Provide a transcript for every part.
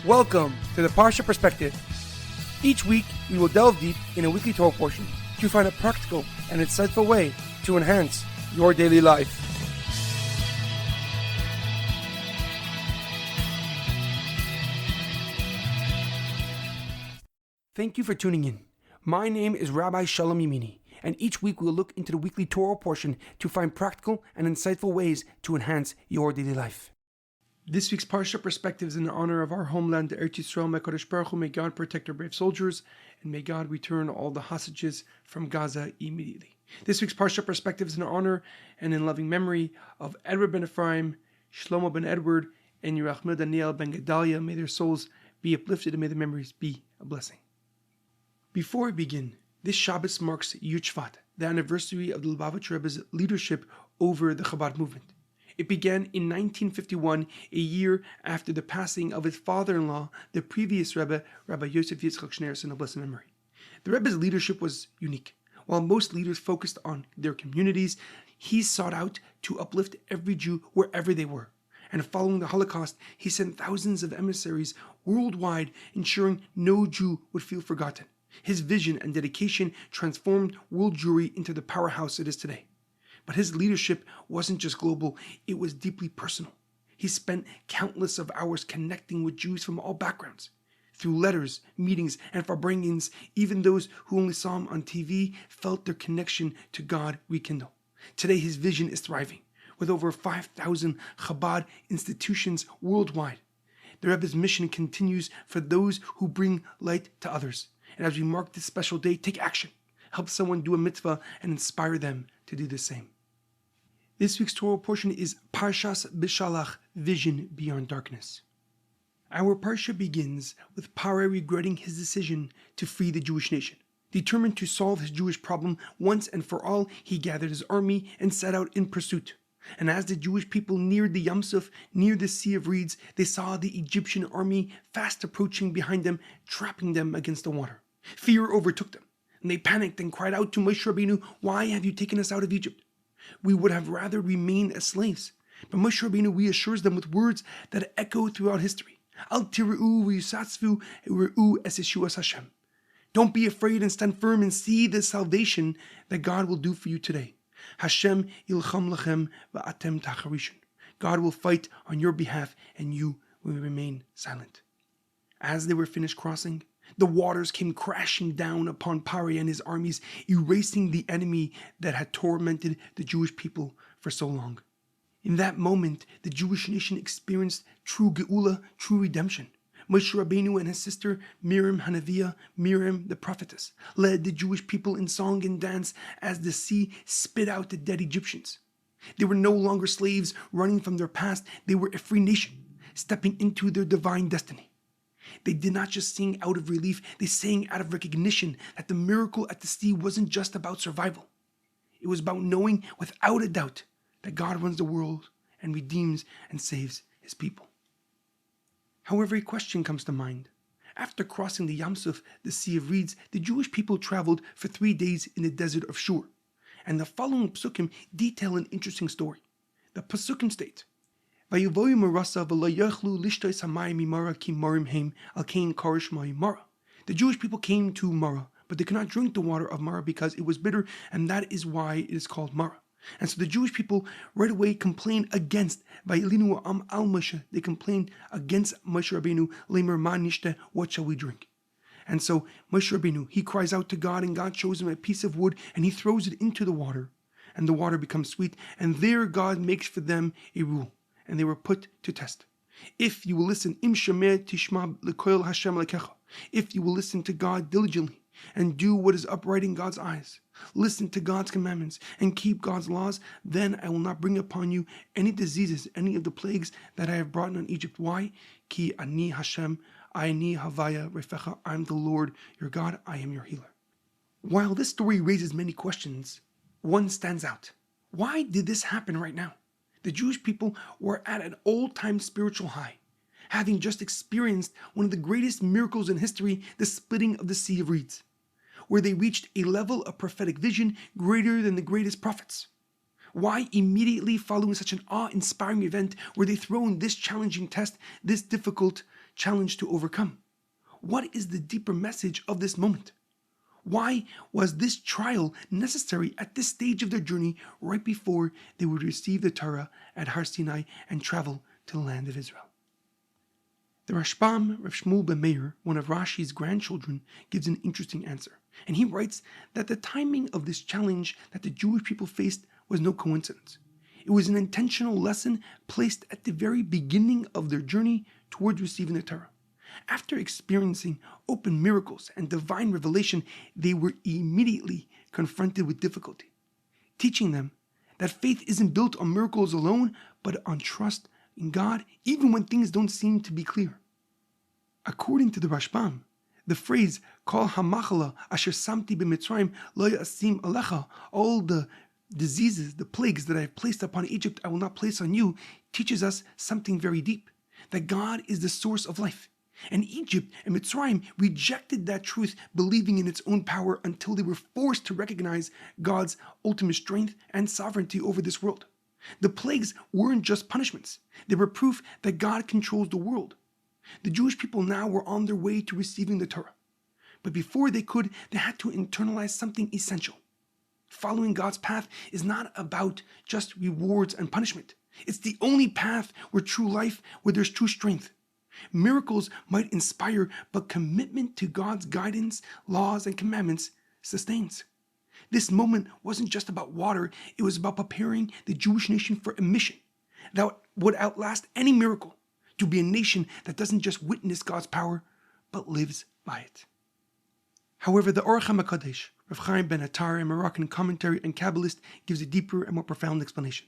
Welcome to the Parsha Perspective. Each week, we will delve deep in a weekly Torah portion to find a practical and insightful way to enhance your daily life. Thank you for tuning in. My name is Rabbi Shalom Yamini, and each week we will look into the weekly Torah portion to find practical and insightful ways to enhance your daily life. This week's Parsha Perspective is in honor of our homeland, Eretz Yisrael. May Kadosh Baruch Hu, may God protect our brave soldiers, and may God return all the hostages from Gaza immediately. This week's Parsha Perspective is in honor and in loving memory of Edward ben Ephraim, Shlomo ben Edward, and Yerachmiel Daniel ben Gedalia. May their souls be uplifted and may their memories be a blessing. Before we begin, this Shabbos marks Yud Shevat, the anniversary of the Lubavitcher Rebbe's leadership over the Chabad movement. It began in 1951, a year after the passing of his father-in-law, the previous Rebbe, Rabbi Yosef Yitzchak Schneerson of blessed memory. The Rebbe's leadership was unique. While most leaders focused on their communities, he sought out to uplift every Jew wherever they were. And following the Holocaust, he sent thousands of emissaries worldwide, ensuring no Jew would feel forgotten. His vision and dedication transformed world Jewry into the powerhouse it is today. But his leadership wasn't just global, it was deeply personal. He spent countless of hours connecting with Jews from all backgrounds. Through letters, meetings, and farbrengens, even those who only saw him on TV felt their connection to God rekindle. Today his vision is thriving, with over 5,000 Chabad institutions worldwide. The Rebbe's mission continues for those who bring light to others. And as we mark this special day, take action. Help someone do a mitzvah and inspire them to do the same. This week's Torah portion is Parshas Beshalach, Vision Beyond Darkness. Our Parsha begins with Pharaoh regretting his decision to free the Jewish nation. Determined to solve his Jewish problem once and for all, he gathered his army and set out in pursuit. And as the Jewish people neared the Yam Suf, near the Sea of Reeds, they saw the Egyptian army fast approaching behind them, trapping them against the water. Fear overtook them, and they panicked and cried out to Moshe Rabbeinu, "Why have you taken us out of Egypt? We would have rather remained as slaves." But Moshe Rabbeinu reassures them with words that echo throughout history. Al tir'u v'yisatzvu re'u es yeshuas Hashem. Don't be afraid and stand firm and see the salvation that God will do for you today. Hashem yilcham lachem va'atem tacharishon. God will fight on your behalf and you will remain silent. As they were finished crossing, the waters came crashing down upon Pharaoh and his armies, erasing the enemy that had tormented the Jewish people for so long. In that moment, the Jewish nation experienced true Geula, true redemption. Moshe Rabbeinu and his sister Miriam Hanaviah, Miriam the prophetess, led the Jewish people in song and dance as the sea spit out the dead Egyptians. They were no longer slaves running from their past, they were a free nation, stepping into their divine destiny. They did not just sing out of relief, they sang out of recognition that the miracle at the sea wasn't just about survival. It was about knowing without a doubt that God runs the world and redeems and saves his people. However, a question comes to mind. After crossing the Yam Suf, the Sea of Reeds, the Jewish people traveled for 3 days in the desert of Shur. And the following psukim detail an interesting story. The psukim state, the Jewish people came to Marah, but they could not drink the water of Marah because it was bitter, and that is why it is called Marah. And so the Jewish people right away complained against Vayilinu Am al Moshe. They complained against Moshe Rabbeinu, Lemer ma nishte, what shall we drink? And so Moshe Rabbeinu, he cries out to God, and God shows him a piece of wood, and he throws it into the water, and the water becomes sweet, and there God makes for them a rule. And they were put to test. If you will listen, im shemeh tishma l'koil Hashem lekecha. If you will listen to God diligently and do what is upright in God's eyes, listen to God's commandments and keep God's laws, then I will not bring upon you any diseases, any of the plagues that I have brought on Egypt. Why? Ki ani Hashem, ani havaya refecha. I am the Lord your God. I am your healer. While this story raises many questions, one stands out. Why did this happen right now? The Jewish people were at an all-time spiritual high, having just experienced one of the greatest miracles in history, the splitting of the Sea of Reeds, where they reached a level of prophetic vision greater than the greatest prophets. Why immediately following such an awe-inspiring event were they thrown this challenging test, this difficult challenge to overcome? What is the deeper message of this moment? Why was this trial necessary at this stage of their journey right before they would receive the Torah at Har Sinai and travel to the land of Israel? The Rashbam, Rav Shmuel ben Meir, one of Rashi's grandchildren, gives an interesting answer. And he writes that the timing of this challenge that the Jewish people faced was no coincidence. It was an intentional lesson placed at the very beginning of their journey towards receiving the Torah. After experiencing open miracles and divine revelation, they were immediately confronted with difficulty, teaching them that faith isn't built on miracles alone, but on trust in God, even when things don't seem to be clear. According to the Rashbam, the phrase "Kol hamachala asher samti b'Mitzrayim lo yasim alecha," all the diseases, the plagues that I have placed upon Egypt, I will not place on you, teaches us something very deep, that God is the source of life. And Egypt and Mitzrayim rejected that truth, believing in its own power until they were forced to recognize God's ultimate strength and sovereignty over this world. The plagues weren't just punishments. They were proof that God controls the world. The Jewish people now were on their way to receiving the Torah. But before they could, they had to internalize something essential. Following God's path is not about just rewards and punishment. It's the only path where there's true strength. Miracles might inspire, but commitment to God's guidance, laws, and commandments sustains. This moment wasn't just about water, it was about preparing the Jewish nation for a mission that would outlast any miracle, to be a nation that doesn't just witness God's power, but lives by it. However, the Orach HaMakadesh, Rav Chaim ben Attar, a Moroccan commentary and Kabbalist, gives a deeper and more profound explanation.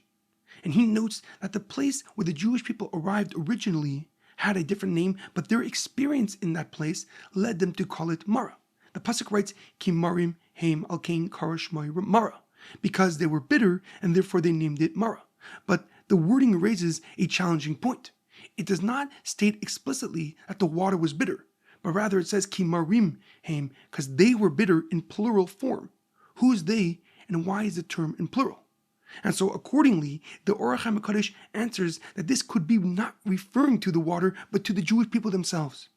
And he notes that the place where the Jewish people arrived originally had a different name, but their experience in that place led them to call it Mara. The pasuk writes, "Ki marim heim al kain karash Mara," because they were bitter and therefore they named it Mara. But the wording raises a challenging point. It does not state explicitly that the water was bitter, but rather it says "Ki marim heim," because they were bitter in plural form. Who is they, and why is the term in plural? And so accordingly, the Orach HaMakadesh answers that this could be not referring to the water, but to the Jewish people themselves.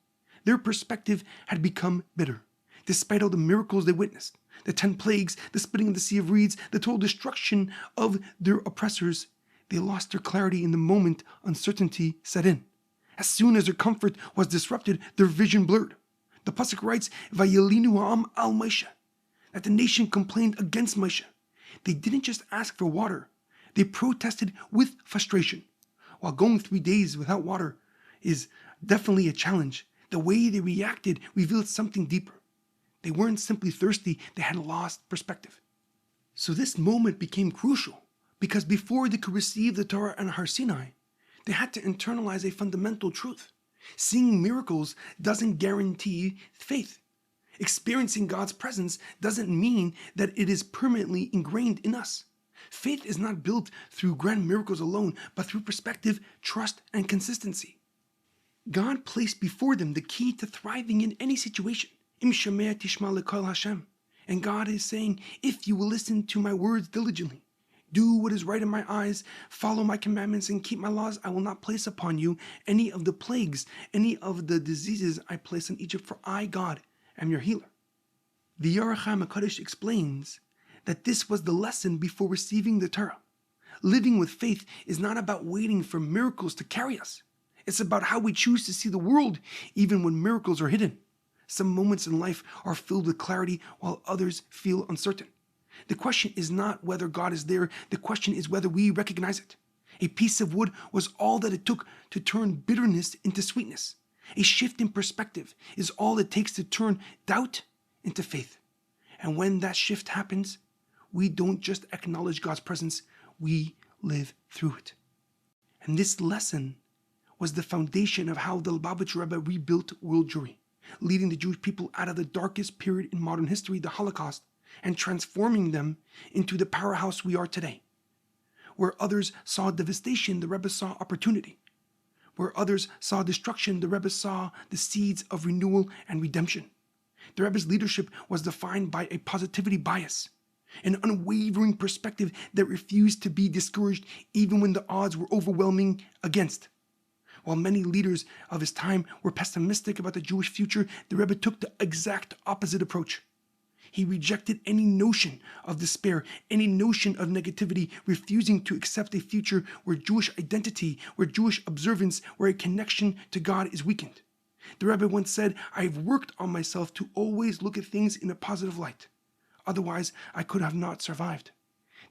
Their perspective had become bitter, despite all the miracles they witnessed, the 10 plagues, the splitting of the Sea of Reeds, the total destruction of their oppressors. They lost their clarity in the moment uncertainty set in. As soon as their comfort was disrupted, their vision blurred. The pasuk writes, "Vayelinu ha'am al Moshe," that the nation complained against Moshe. They didn't just ask for water, they protested with frustration. While going 3 days without water is definitely a challenge, the way they reacted revealed something deeper. They weren't simply thirsty, they had lost perspective. So this moment became crucial, because before they could receive the Torah and Har Sinai, they had to internalize a fundamental truth. Seeing miracles doesn't guarantee faith. Experiencing God's presence doesn't mean that it is permanently ingrained in us. Faith is not built through grand miracles alone, but through perspective, trust, and consistency. God placed before them the key to thriving in any situation. Im shomea tishma lekol Hashem. And God is saying, if you will listen to my words diligently, do what is right in my eyes, follow my commandments, and keep my laws, I will not place upon you any of the plagues, any of the diseases I place on Egypt, for I, God, am your healer. The Orach HaMakadesh explains that this was the lesson before receiving the Torah. Living with faith is not about waiting for miracles to carry us. It's about how we choose to see the world, even when miracles are hidden. Some moments in life are filled with clarity, while others feel uncertain. The question is not whether God is there, the question is whether we recognize it. A piece of wood was all that it took to turn bitterness into sweetness. A shift in perspective is all it takes to turn doubt into faith. And when that shift happens, we don't just acknowledge God's presence, we live through it. And this lesson was the foundation of how the Lubavitcher Rebbe rebuilt world Jewry, leading the Jewish people out of the darkest period in modern history, the Holocaust, and transforming them into the powerhouse we are today. Where others saw devastation, the Rebbe saw opportunity. Where others saw destruction, the Rebbe saw the seeds of renewal and redemption. The Rebbe's leadership was defined by a positivity bias, an unwavering perspective that refused to be discouraged even when the odds were overwhelming against. While many leaders of his time were pessimistic about the Jewish future, the Rebbe took the exact opposite approach. He rejected any notion of despair, any notion of negativity, refusing to accept a future where Jewish identity, where Jewish observance, where a connection to God is weakened. The Rebbe once said, "I've worked on myself to always look at things in a positive light. Otherwise, I could have not survived."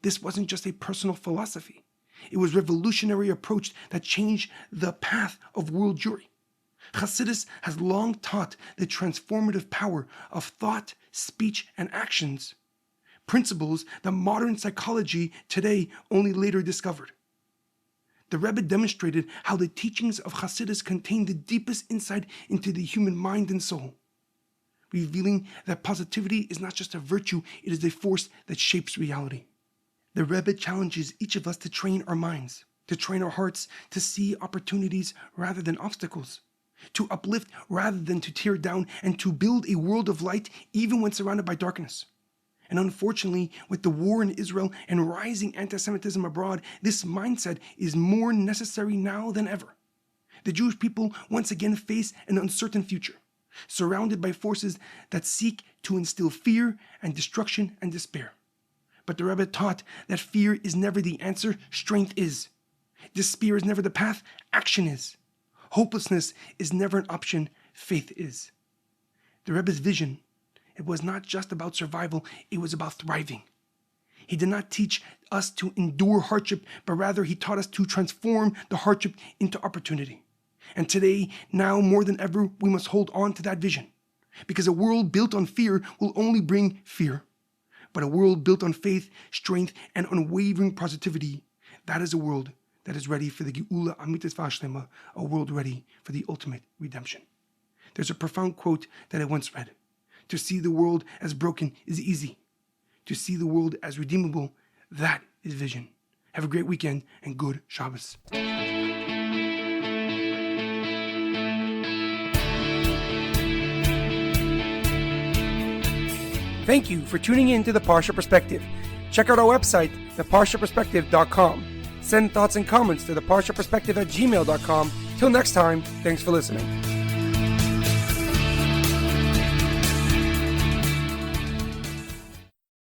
This wasn't just a personal philosophy. It was a revolutionary approach that changed the path of world Jewry. Chassidus has long taught the transformative power of thought, speech, and actions, principles that modern psychology today only later discovered. The Rebbe demonstrated how the teachings of Chassidus contain the deepest insight into the human mind and soul, revealing that positivity is not just a virtue, it is a force that shapes reality. The Rebbe challenges each of us to train our minds, to train our hearts, to see opportunities rather than obstacles, to uplift rather than to tear down, and to build a world of light even when surrounded by darkness. And unfortunately, with the war in Israel and rising anti-Semitism abroad, this mindset is more necessary now than ever. The Jewish people once again face an uncertain future, surrounded by forces that seek to instill fear and destruction and despair. But the Rebbe taught that fear is never the answer, strength is. Despair is never the path, action is. Hopelessness is never an option, faith is. The Rebbe's vision, it was not just about survival, it was about thriving. He did not teach us to endure hardship, but rather he taught us to transform the hardship into opportunity. And today, now more than ever, we must hold on to that vision. Because a world built on fear will only bring fear. But a world built on faith, strength, and unwavering positivity, that is a world that is ready for the Geula Amitis Vashlema, a world ready for the ultimate redemption. There's a profound quote that I once read. To see the world as broken is easy. To see the world as redeemable, that is vision. Have a great weekend and good Shabbos. Thank you for tuning in to the Parsha Perspective. Check out our website, theparshaperspective.com. Send thoughts and comments to theparshaperspective@gmail.com. Till next time, thanks for listening.